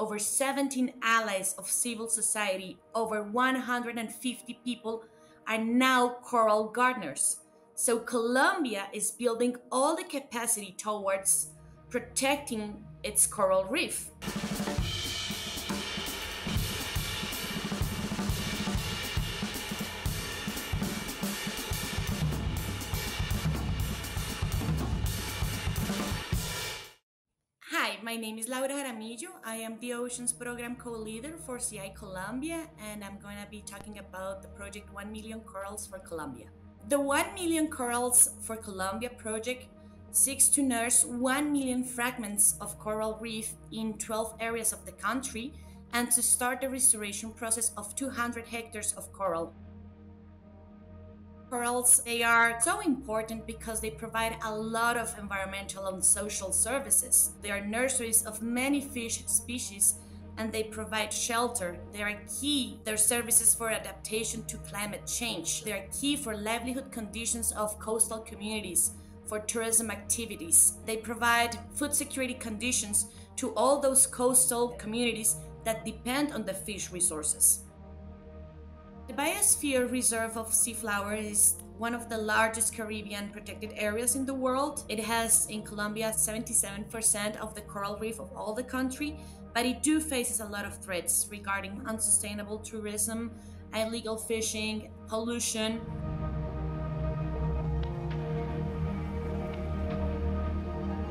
over 17 allies of civil society, over 150 people are now coral gardeners. So Colombia is building all the capacity towards protecting its coral reef. Hi, my name is Laura Jaramillo. I am the Oceans Program Co-Leader for CI Colombia, and I'm going to be talking about the project 1 Million Corals for Colombia. The 1 Million Corals for Colombia project seeks to nurse 1 million fragments of coral reef in 12 areas of the country and to start the restoration process of 200 hectares of coral. Corals, they are so important because they provide a lot of environmental and social services. They are nurseries of many fish species and they provide shelter. They are key. Their services for adaptation to climate change. They are key for livelihood conditions of coastal communities, for tourism activities. They provide food security conditions to all those coastal communities that depend on the fish resources. The Biosphere Reserve of Seaflower is one of the largest Caribbean protected areas in the world. It has in Colombia 77% of the coral reef of all the country, but it do faces a lot of threats regarding unsustainable tourism, illegal fishing, pollution.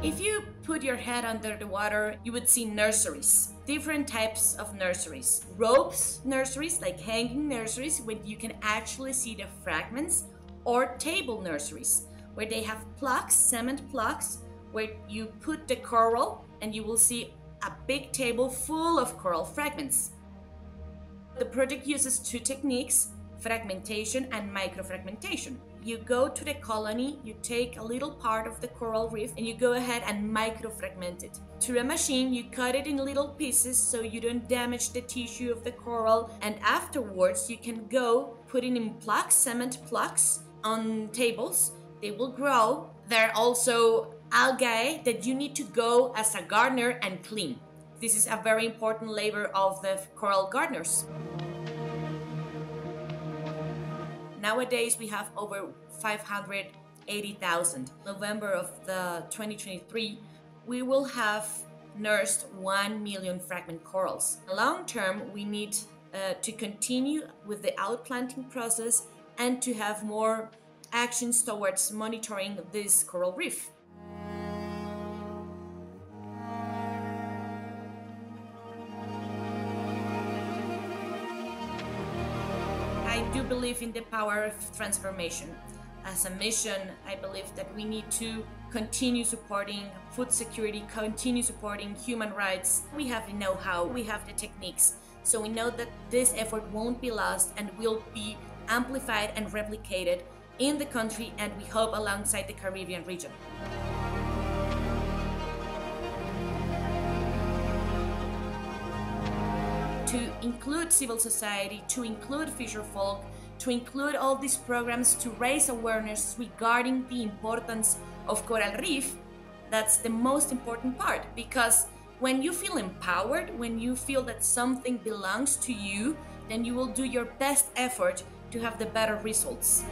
If you put your head under the water, you would see nurseries, different types of nurseries. Ropes nurseries, like hanging nurseries, where you can actually see the fragments, or table nurseries, where they have plugs, cement plugs, where you put the coral and you will see a big table full of coral fragments. The project uses two techniques, fragmentation and microfragmentation. You go to the colony, you take a little part of the coral reef and you go ahead and microfragment it. Through a machine, you cut it in little pieces so you don't damage the tissue of the coral, and afterwards you can go put it in plugs, cement plugs on tables. They will grow. There are also algae that you need to go as a gardener and clean. This is a very important labor of the coral gardeners. Nowadays, we have over 580,000. November of the 2023, we will have nursed 1 million fragment corals. Long term, we need to continue with the outplanting process and to have more actions towards monitoring this coral reef. I do believe in the power of transformation. As a mission, I believe that we need to continue supporting food security, continue supporting human rights. We have the know-how, we have the techniques, so we know that this effort won't be lost and will be amplified and replicated in the country, and we hope alongside the Caribbean region. To include civil society, to include fisher folk, to include all these programs to raise awareness regarding the importance of coral reef, that's the most important part. Because when you feel empowered, when you feel that something belongs to you, then you will do your best effort to have the better results.